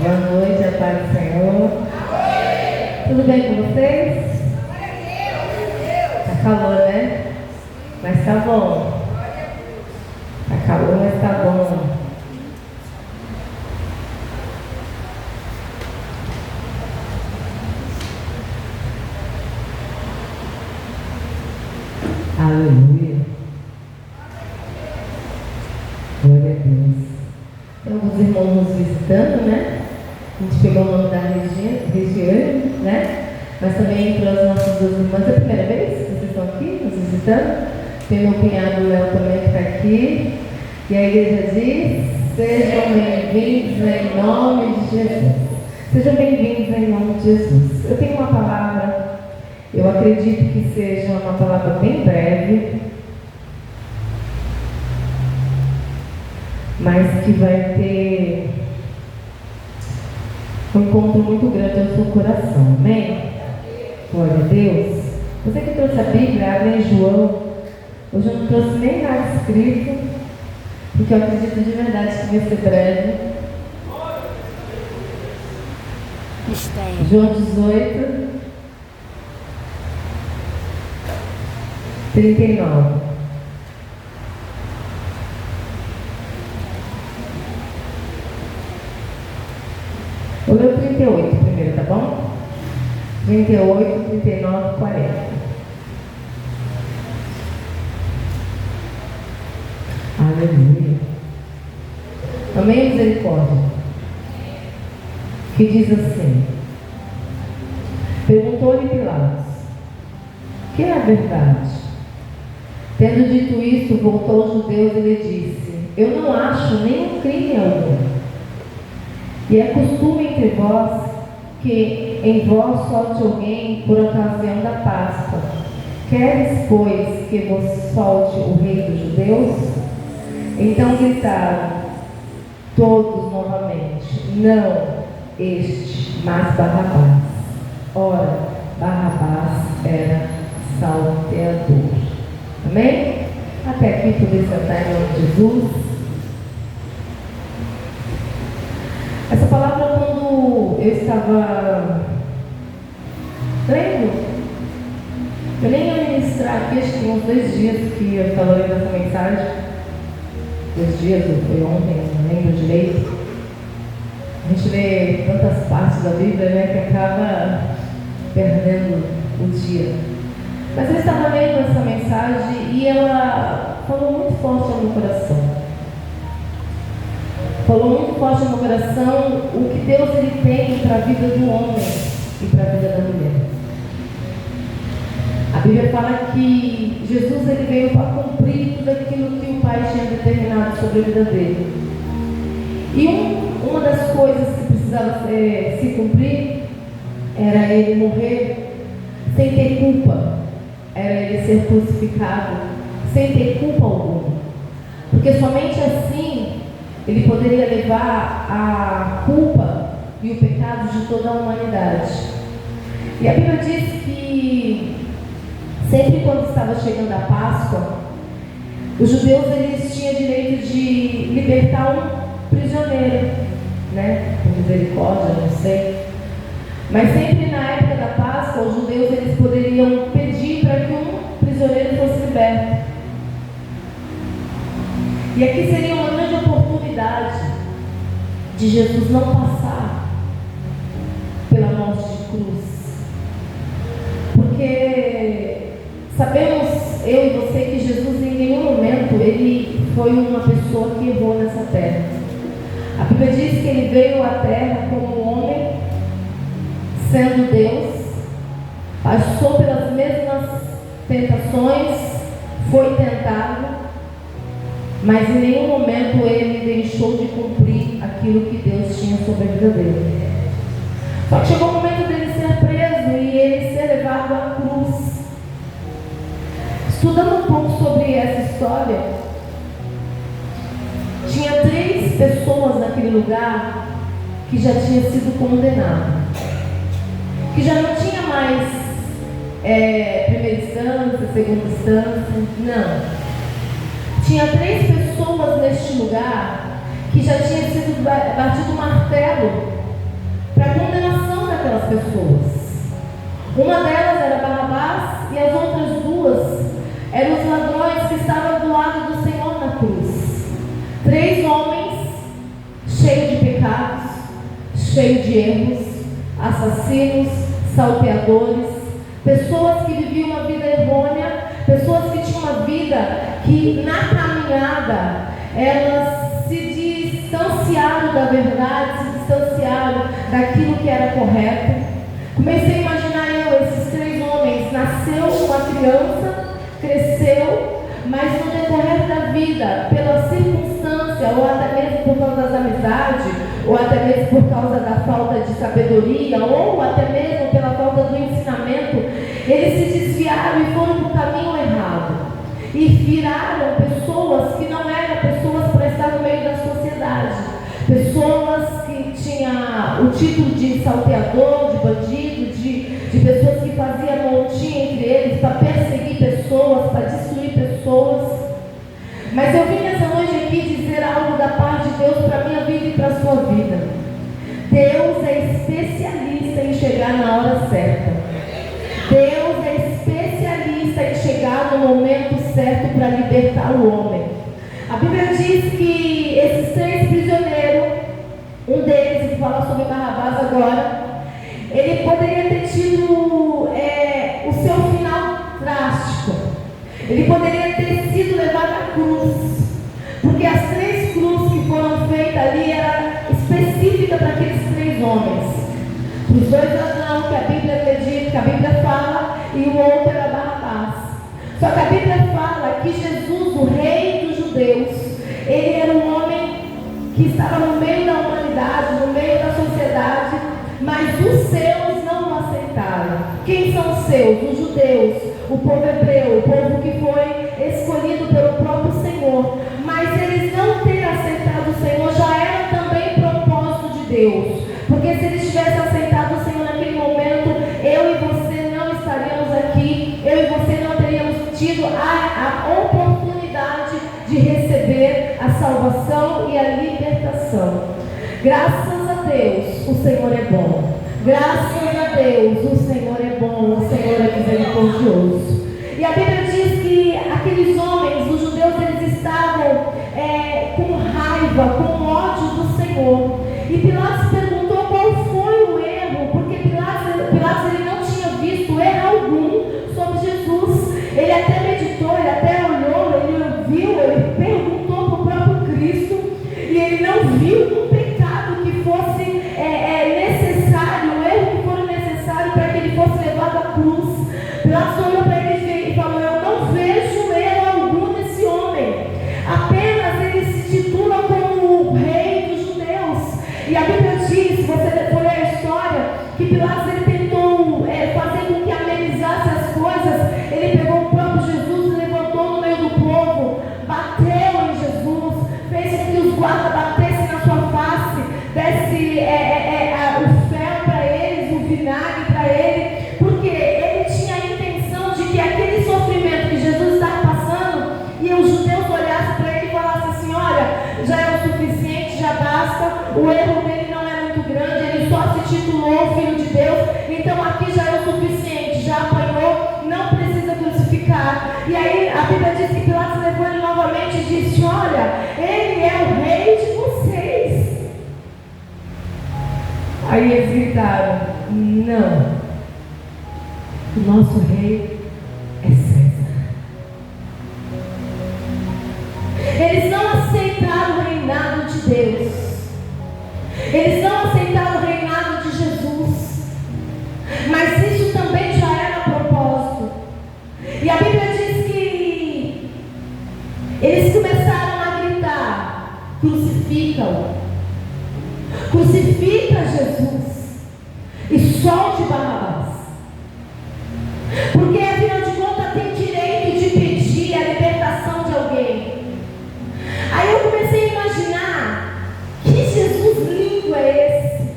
Boa noite, a paz do Senhor. Tudo bem com vocês? Tá calor, né? Mas tá bom. Tá calor, mas tá bom. Aleluia. Glória a Deus. Então, os irmãos nos visitando, né? A gente pegou o nome da Regiane, né? Mas também entrou as nossas duas irmãs. É a primeira vez que vocês estão aqui, nos visitando? Tem meu cunhado Léo também que está aqui. E a igreja diz: sejam bem-vindos em nome de Jesus. Sejam bem-vindos em nome de Jesus. Eu tenho uma palavra, eu acredito que seja uma palavra bem breve, mas que vai ter um encontro muito grande ao seu coração, amém? Glória a Deus. Você que trouxe a Bíblia, abre em João. Hoje eu não trouxe nem nada escrito, porque eu acredito de verdade que vai ser breve. João 18, 39. Vou ler o 38 primeiro, tá bom? 38, 39, 40. Aleluia. Amém, misericórdia. Que diz assim: perguntou-lhe Pilatos: que é a verdade? Tendo dito isto, voltou aos judeus e lhe disse: eu não acho nenhum crime algum. E é costume entre vós que em vós solte alguém por ocasião da Páscoa. Queres, pois, que vos solte o rei dos judeus? Então gritaram todos novamente: não este, mas Barrabás. Ora, Barrabás era salteador. Amém? Até aqui poder sentar em nome de Jesus. Essa palavra, quando eu estava lendo, eu nem ia ministrar aqui, acho que uns 2 dias que eu estava lendo essa mensagem. 2 dias, ou foi ontem, não lembro direito. A gente lê tantas partes da Bíblia, né, que acaba perdendo o dia. Mas eu estava lendo essa mensagem e ela falou muito forte ao meu coração. Falou muito forte no meu coração o que Deus ele tem para a vida do homem e para a vida da mulher. A Bíblia fala que Jesus ele veio para cumprir tudo aquilo que o Pai tinha determinado sobre a vida dele. E uma das coisas que precisava se cumprir era ele morrer sem ter culpa. Era ele ser crucificado sem ter culpa alguma. Porque somente assim ele poderia levar a culpa e o pecado de toda a humanidade. E a Bíblia diz que sempre quando estava chegando a Páscoa, os judeus eles tinham direito de libertar um prisioneiro, né? Por misericórdia, não sei. Mas sempre na época da Páscoa, os judeus eles poderiam pedir para que um prisioneiro fosse liberto. E aqui seria uma grande oportunidade de Jesus não passar pela morte de cruz. Porque sabemos, eu e você, que Jesus em nenhum momento ele foi uma pessoa que errou nessa terra. A Bíblia diz que ele veio à terra como homem, sendo Deus, passou pelas mesmas tentações, foi tentado, mas em nenhum momento ele deixou de cumprir aquilo que Deus tinha sobre a vida dele. Só que chegou o momento dele ser preso e ele ser levado à cruz. Estudando um pouco sobre essa história, tinha 3 pessoas naquele lugar que já tinham sido condenadas, que já não tinha mais primeira instância, segunda instância, não. Tinha 3 pessoas neste lugar que já tinha sido batido o martelo pessoas. Uma delas era Barrabás e as outras duas eram os ladrões que estavam do lado do Senhor na cruz. 3 homens cheios de pecados, cheios de erros, assassinos, salteadores, pessoas que viviam uma vida errônea, pessoas que tinham uma vida que na caminhada elas se distanciaram da verdade, se distanciaram daquilo que era correto. Comecei a imaginar esses 3 homens, nasceu uma criança, cresceu, mas no decorrer da vida, pela circunstância, ou até mesmo por causa das amizades, ou até mesmo por causa da falta de sabedoria, ou até mesmo pela falta do ensinamento, eles se desviaram e foram para o caminho errado. E viraram pessoas que não eram pessoas para estar no meio da sociedade. Pessoas que tinham o título de salteador, de bandido, de pessoas que faziam montinha entre eles para perseguir pessoas, para destruir pessoas. Mas eu vim nessa noite aqui dizer algo da parte de Deus para a minha vida e para a sua vida. Deus é especialista em chegar na hora certa. Deus é especialista em chegar no momento certo para libertar o homem. A Bíblia diz que esses 3 prisioneiros, um deles, que fala sobre Barrabás agora, ele poderia ter tido o seu final drástico. Ele poderia ter sido levado à cruz, porque as 3 cruzes que foram feitas ali eram específicas para aqueles 3 homens. Os 2 ladrões que a Bíblia acredita, que a Bíblia fala, e o outro era Barrabás. Só que a Bíblia fala que Jesus, o rei dos judeus, ele era um homem que estava no meio da humanidade, no meio da sociedade, mas os seus não o aceitaram. Quem são os seus? Os judeus, o povo hebreu, o povo que foi escolhido pelo próprio Senhor. Mas eles não terem aceitado o Senhor já era também propósito de Deus. Porque se eles tivessem aceitado o Senhor naquele momento, eu e você não estaríamos aqui, eu e você não teríamos tido a oportunidade de receber a salvação e a libertação. Graças a Deus, o Senhor é bom. Graças a Deus, o Senhor é bom, o Senhor é misericordioso. E a Bíblia diz que aqueles homens, os judeus, eles estavam com raiva, com ódio do Senhor. E Pilatos perguntou qual foi o erro, porque Pilatos ele não tinha visto erro algum sobre Jesus. Ele até meditou, ele até olhou, ele ouviu, ele perguntou para o próprio Cristo, e ele não viu um pecado que fosse necessário, um erro que fosse necessário para que ele fosse levado à cruz. Pilatos olhou para ele e falou: eu não vejo erro algum nesse homem, apenas ele se titula como o rei dos judeus. E a Bíblia diz, se você for ler a história, que Pilatos ele tentou fazer com que amenizasse as coisas. Ele pegou o próprio Jesus, levantou no meio do povo, bateu em Jesus, fez com que os guardas batessem na sua face, desse o fel para eles, o vinagre para ele, porque ele tinha a intenção de que aquele sofrimento que Jesus estava passando, e os judeus olhassem para ele e falassem assim: olha, já é o suficiente, já basta, o erro dele não é muito grande, ele só se titulou Filho de Deus, então aqui já é o suficiente, já apanhou, não precisa crucificar. E aí a Bíblia diz que Pilatos levou ele novamente e disse: olha, ele é o rei de vocês. Aí eles gritaram: não, o nosso rei é César. Eles não aceitaram o reinado de Deus, eles não aceitaram o reinado de Jesus, mas isso também já era propósito. E a Bíblia diz que eles começaram a gritar: crucifica-o, crucifica Jesus e solte Barrabás, porque afinal de contas tem direito de pedir a libertação de alguém. Aí eu comecei a imaginar: que Jesus lindo é esse?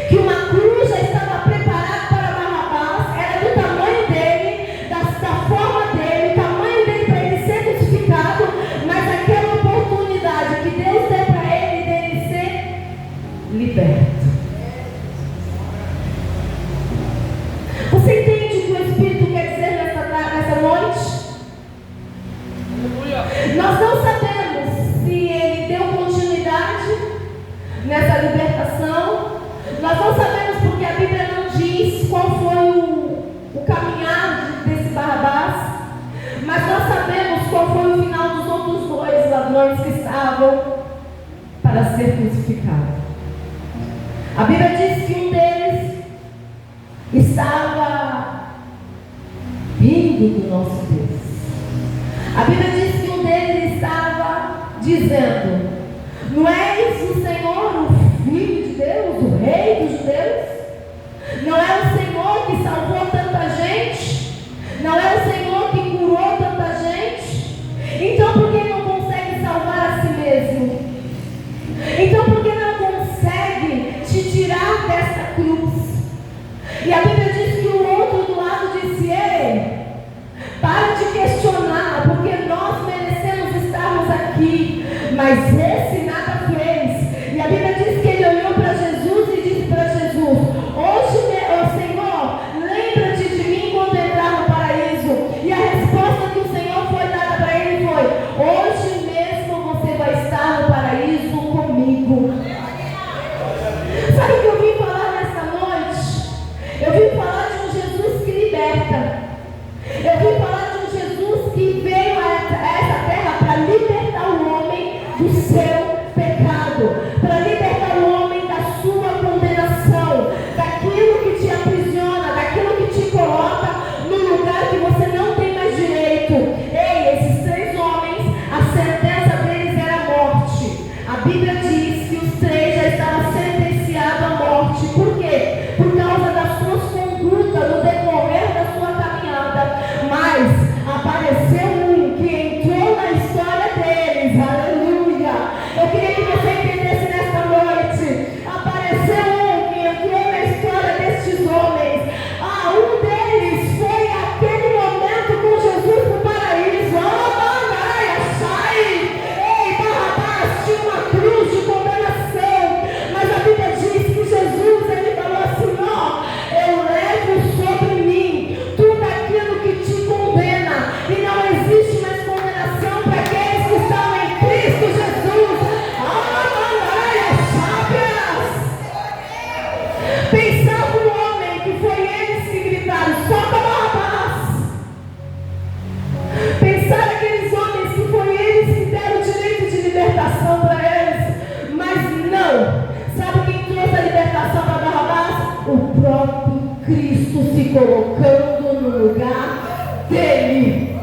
Que uma cruz já estava preparada para Barrabás, era do tamanho dele, da forma dele, o tamanho dele para ele ser crucificado, mas aquela oportunidade que Deus deu para ele dele ser liberto. nessa libertação. Nós não sabemos porque a Bíblia não diz qual foi o caminhar desse Barrabás, mas nós sabemos qual foi o final dos outros dois ladrões que estavam para ser crucificado. A Bíblia diz que um deles estava rindo do nosso Deus. A Bíblia diz que um deles estava dizendo: não és o Senhor, o Filho de Deus, o Rei dos judeus? Não é o Senhor que salvou tanta gente? Não é o Senhor que curou tanta gente? Então por que não consegue salvar a si mesmo? Então por que não consegue te tirar dessa cruz? E a Bíblia diz que o outro do lado disse: ei, para de questionar, porque nós merecemos estarmos aqui, mas esse nada fez. E a Bíblia diz que ele olhou para Jesus e disse para Jesus: hoje, ó Senhor, lembra-te de mim quando entrar no paraíso. E a resposta que o Senhor foi dada para ele foi: hoje mesmo você vai estar no paraíso comigo. Sabe o que eu vim falar nessa noite? Eu vim falar de um Jesus que liberta. Eu vim falar de um Jesus que veio a essa terra para libertar o homem do seu pecado, para libertar o homem da sua condenação, daquilo que te aprisiona, daquilo que te coloca num lugar que você não tem mais direito. Ei, esses três homens, a sentença deles era a morte. A Bíblia diz que os três já estavam sentenciados à morte. Por quê? Por causa das suas condutas no decorrer da sua caminhada. Mas apareceu um que entrou na história deles. Aleluia! Eu queria que você entendesse nesta noite. Apareceu um que entrou na história destes homens. Um deles foi aquele momento com Jesus no paraíso. Ei, Barrabás tinha uma cruz de condenação, mas a Bíblia diz que Jesus, ele falou assim: ó, eu levo sobre mim tudo aquilo que te condena, e não existe mais condenação para aqueles que estão em Cristo Jesus. Pensava um homem que foi eles que gritaram: solta Barrabás. Pensar aqueles homens que foi eles que deram o direito de libertação para eles, mas não. Sabe quem trouxe a libertação para Barrabás? O próprio Cristo se colocando no lugar dele.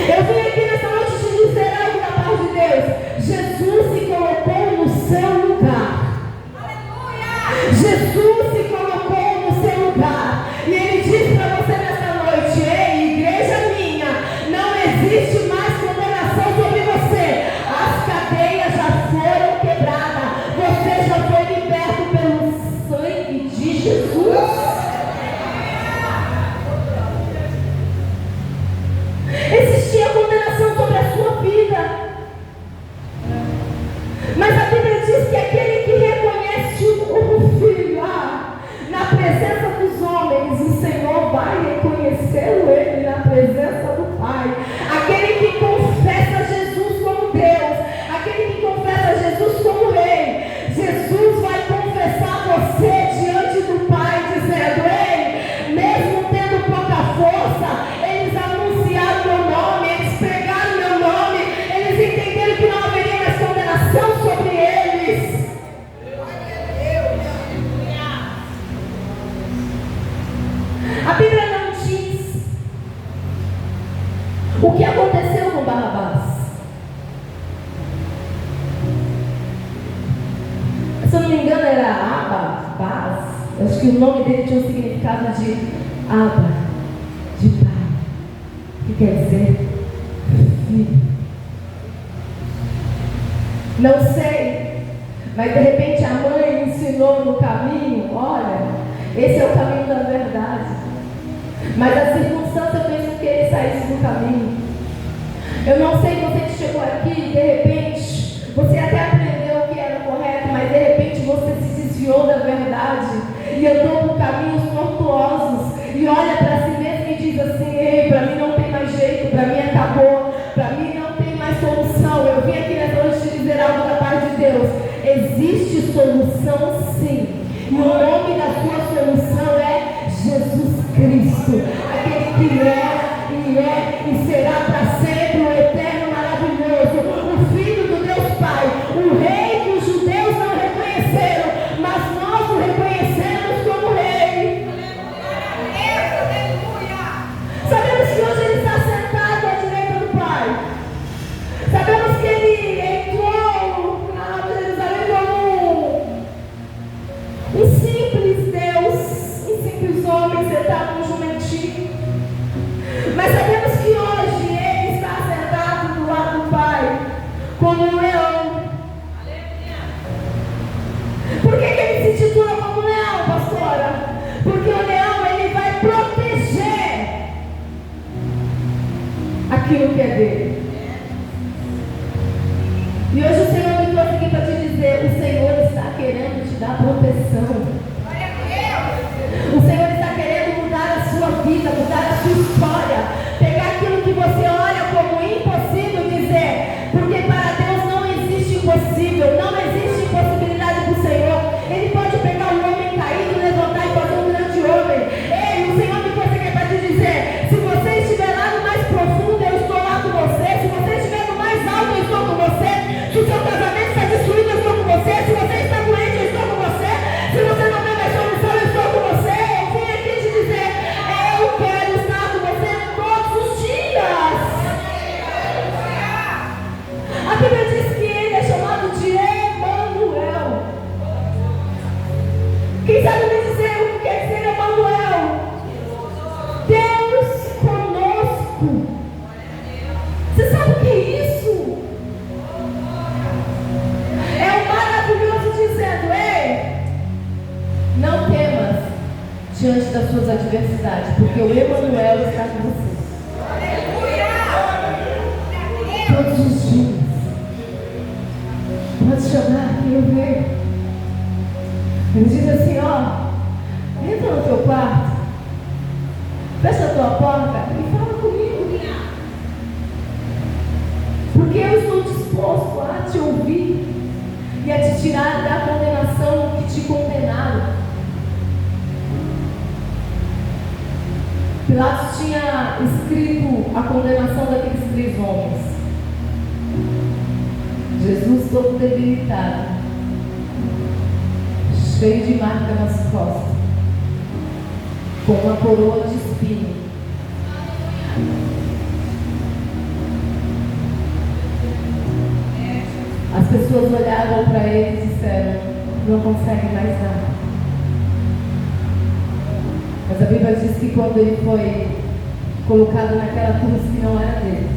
Eu vim aqui nessa noite te dizer algo da parte de Deus. Jesus se colocou no seu lugar. Jesus se colocou no seu lugar. E ele diz para você nessa noite: ei, igreja minha, não existe mais condenação sobre você. As cadeias já foram quebradas. Você já foi liberto pelo sangue de Jesus. Existia condenação sobre a sua vida, mas a Bíblia diz que aquele que reconhece o Filho na presença dos homens, o Senhor vai reconhecê-lo ele na presença do Pai. Aquele que confessa Jesus como Deus, aquele que confessa Jesus como Rei, Jesus vai confessar você diante do Pai, dizendo: ei, mesmo tendo pouca força, eles anunciaram meu nome, eles pregaram meu nome, eles entenderam que não haveria mais condenação sobre eles. A Bíblia não diz o que aconteceu com Barrabás. Se eu não me engano era Abba. Acho que o nome dele tinha um significado de Abba, de pai, que quer dizer filho. Não sei, mas de repente a mãe ensinou no caminho: olha, esse é o caminho da verdade. Mas a circunstância fez com que ele saísse do caminho. Eu não sei, você que chegou aqui, de repente, você até aprendeu o que era correto, mas de repente você se desviou da verdade e andou por caminhos tortuosos e olha para si mesmo e diz assim: ei, para mim não tem mais jeito, para mim acabou, para mim não tem mais solução. Eu vim aqui nessa noite te dizer algo da parte de Deus. solução, sim. E o nome da sua solução é Jesus Cristo, aquele que era e é e será para sempre o eterno maravilhoso, o Filho do Deus Pai, o Rei que os judeus não reconheceram, mas nós o reconhecemos como Rei. Sabemos que hoje ele está sentado à direita do Pai. Sabemos que ele entrou na Nova Jerusalém como um simples Deus, um simples homem sentado num jumentinho. Mas sabemos que hoje ele está sentado do lado do Pai como um leão. Por que ele se titula como leão, pastora? Porque o leão ele vai proteger aquilo que é dele. E hoje o Senhor me trouxe aqui para te dizer: o Senhor está querendo te dar proteção. O Senhor está querendo mudar a sua vida, mudar a sua história. Pegar aquilo que você olha como impossível e dizer: porque para Deus não existe impossível, não existe impossibilidade para o Senhor. Ele pode pegar um homem caído, levantar e fazer um grande homem. Ei, o Senhor me trouxe aqui para te dizer: se você estiver lá no mais profundo, eu estou lá com você. Se você estiver no mais alto, eu estou com você. Se o seu casamento está destruído, eu estou com você. Se você está doente, eu estou com você. Se você não tem mais solução, eu estou com você. Eu vim aqui te dizer: eu quero estar com você todos os dias. A Bíblia diz que ele é chamado de Emanuel. Quem sabe me dizer o que quer dizer Emanuel? Deus conosco. Você sabe o que é isso? É o maravilhoso dizendo: ei, não temas diante das suas adversidades, porque o Emanuel está com você. Todos os dias. Pode chamar que eu vejo. Ele diz assim: ó, entra no teu quarto, fecha a tua porta e fala comigo. Porque eu estou disposto a te ouvir e a te tirar da condenação que te condenaram. Pilatos tinha escrito a condenação daqueles 3 homens. Jesus todo debilitado, cheio de marca nas costas, com uma coroa de espinho. As pessoas olhavam para ele e disseram: não consegue mais nada. Mas a Bíblia diz que quando ele foi colocado naquela cruz que não era dele,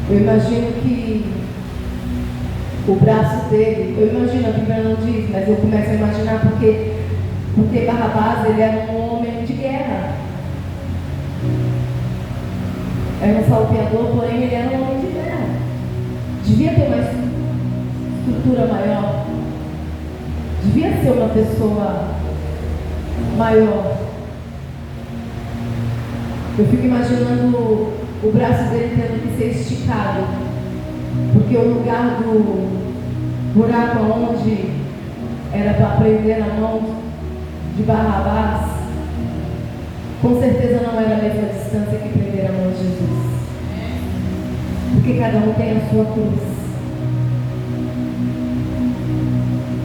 eu imagino que o braço dele, eu imagino, a Bíblia não diz, mas eu começo a imaginar porque Barrabás, ele era um homem de guerra. Era um salteador, porém ele era um homem de guerra. Devia ter uma estrutura maior. Devia ser uma pessoa maior. Eu fico imaginando o braço dele tendo que ser esticado, porque o lugar do buraco onde era para prender na mão de Barrabás, com certeza não era a mesma distância que prender a mão de Jesus, porque cada um tem a sua cruz,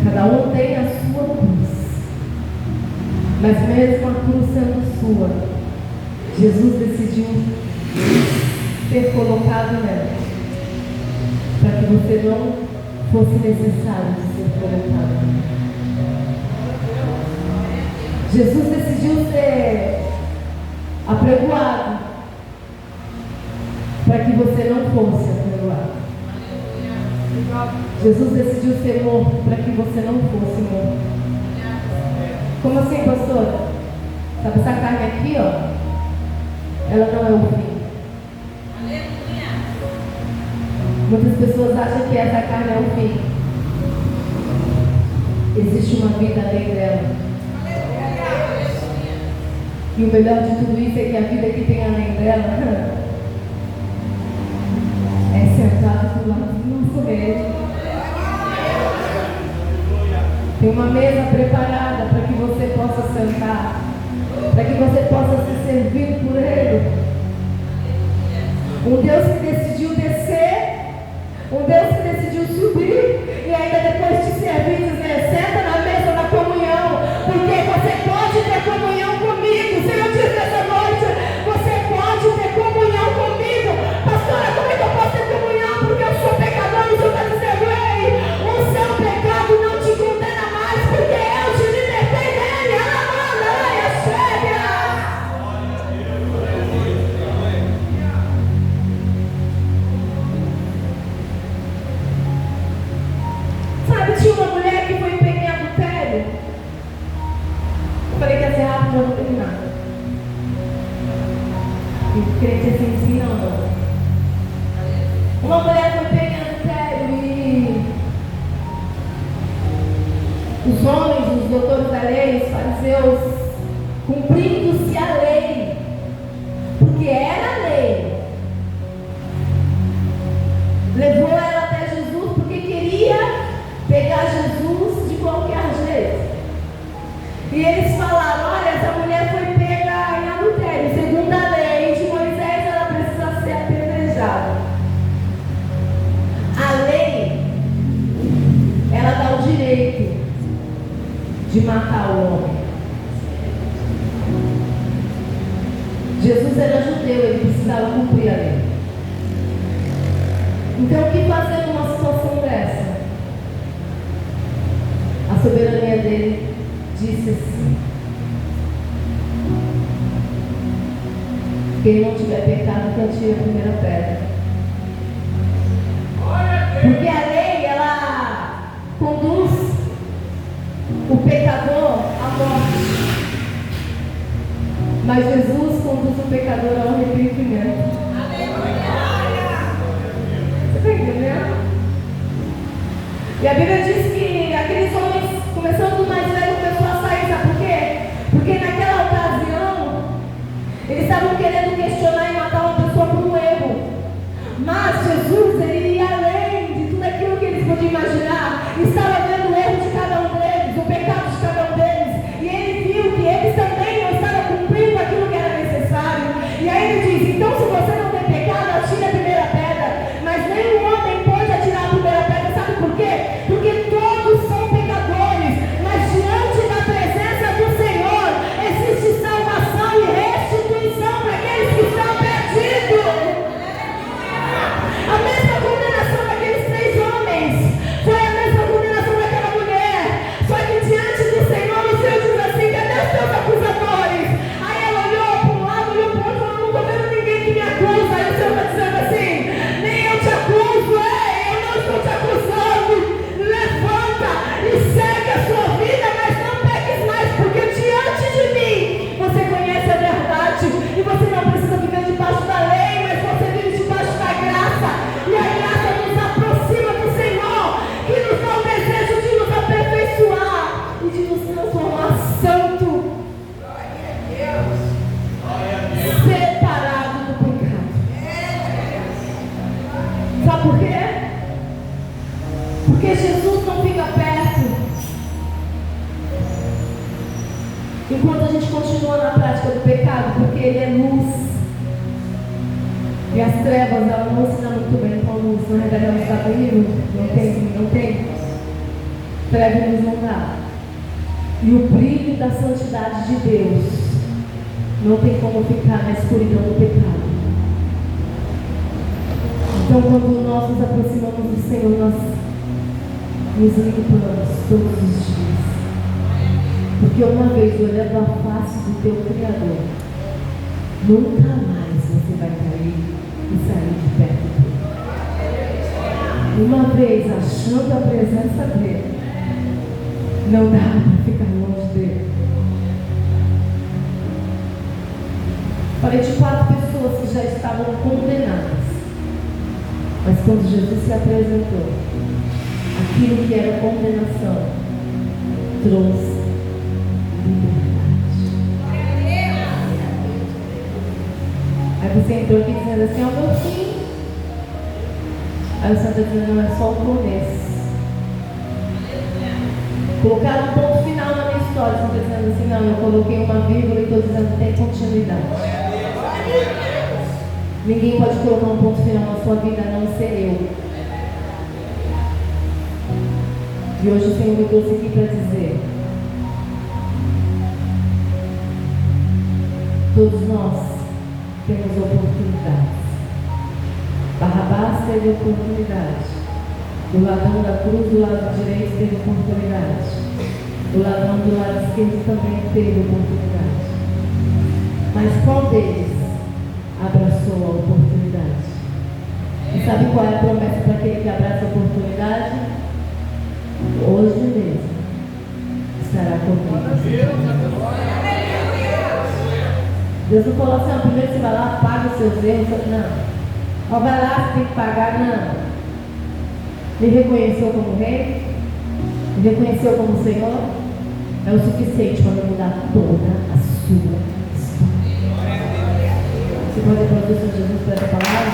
cada um tem a sua cruz, mas mesmo a cruz sendo sua, Jesus decidiu ser colocado nela, para que você não fosse necessário de ser colocado. Jesus decidiu ser apregoado, para que você não fosse apregoado. Jesus decidiu ser morto, para que você não fosse morto. Como assim, pastora? Sabe essa carne aqui, ó? Ela não é o fim. Muitas pessoas acham que essa carne é o fim. Existe uma vida além dela. E o melhor de tudo isso é que a vida que tem além dela é sentado do lado do nosso Rei. Tem uma mesa preparada para que você possa sentar, para que você possa ser servido por Ele. Um Deus que decidiu descer, um Deus que decidiu subir e ainda depois te servir, dizer: senta na mesa da comunhão, porque você pode ter comunhão comigo. O Senhor diz nessa noite: você pode ter comunhão comigo. Pastora, como é que eu posso ter comunhão? Porque eu sou pecador. E o Senhor está dizendo: ei, o seu pecado não te condena mais, porque eu te libertei dele. Alamandaia, chega! Sabe, tinha uma mulher que foi pega em adultério. Eu falei que ia ser rápido, mas não terminar. E o crente assim, sim, não. Uma mulher foi pega em adultério e os homens, os doutores da lei, os fariseus, cumprindo-se a lei, porque era a lei, levou ela até Jesus porque queria pegar Jesus de qualquer jeito. E eles falaram: olha, essa mulher foi pega em adultério. Segundo a lei de Moisés, ela precisa ser apedrejada. A lei, ela dá o direito de matar o homem. Jesus era judeu, ele precisava cumprir a lei. Então, o que fazer numa situação dessa? A soberania dele disse assim: quem não tiver pecado, que atire a primeira pedra. Porque a lei, ela conduz o pecador à morte, mas Jesus conduz o pecador ao arrependimento. Você está entendendo? E a Bíblia diz que aqueles homens, começando do mais velho, começou a sair. Sabe por quê? Porque naquela ocasião eles estavam querendo questionar e matar uma pessoa por um erro. Mas Jesus, ele ia além de tudo aquilo que eles podiam imaginar. Estava vendo o erro de cada um deles, o pecado de cada um deles. E ele viu que eles também não estavam cumprindo aquilo que era necessário. E aí ele diz: então, se você não tem pecado, atire a primeira pedra. Mas nenhum homem pode atirar a primeira pedra. Sabe por quê? Porque todos são pecadores. Mas diante da presença do Senhor existe salvação e restituição para aqueles que estão perdidos. A mesma condenação daqueles 3 homens foi a mesma condenação daquela mulher. Só que diante do Senhor, o Senhor diz assim: cadê os teus acusadores? Aí ela olhou para um lado, olhou para o outro, falou: não estou vendo ninguém que me acusa. Aí o Senhor está dizendo assim: nem eu te acuso, eu não estou te acusando. Levanta e segue a sua vida, mas não peques mais, porque diante de mim você conhece a verdade e você não precisa viver debaixo da lei, mas você vive debaixo da graça. E a graça nos aproxima do Senhor, que nos dá o desejo de nos aperfeiçoar e de nos transformar santo, separado do pecado. Sabe por quê? Porque Jesus não fica perto enquanto a gente continua na prática do pecado, porque Ele é luz. E as trevas, ela não se dá muito bem com a luz. Na verdade, ela está terrível. Não tem. Treva e luz não dá. E o brilho da santidade de Deus não tem como ficar na escuridão do pecado. Então, quando nós nos aproximamos do Senhor, nós nos limpamos todos os dias. Porque uma vez olhando a face do teu Criador, nunca mais você vai cair e sair de perto dele. Uma vez achando a presença dele, não dá para ficar longe dele. Falei de 4 pessoas que já estavam condenadas. Mas quando Jesus se apresentou, aquilo que era condenação trouxe liberdade. Aí você entrou aqui dizendo assim: ó, meu filho. Aí o Senhor está dizendo: não, é só o começo. Colocar um ponto final na minha história. Você está dizendo assim, não, eu coloquei uma vírgula e estou dizendo que tem continuidade. Ninguém pode colocar um ponto final na sua vida, a não ser eu. E hoje o Senhor me trouxe aqui para dizer: todos nós temos oportunidades. Barrabás teve oportunidade. O ladrão da cruz do lado direito teve oportunidade. O ladrão do lado esquerdo também teve oportunidade. Mas qual deles abraçou a oportunidade? E sabe qual é a promessa para aquele que abraça a oportunidade? Hoje mesmo estará comigo. Deus não falou assim, primeiro você vai lá, paga os seus erros. Não. Ó, vai lá, você tem que pagar. Não. Me reconheceu como rei? Me reconheceu como Senhor? É o suficiente para mudar toda a sua história. Você pode aplaudir o Senhor Jesus por essa palavra?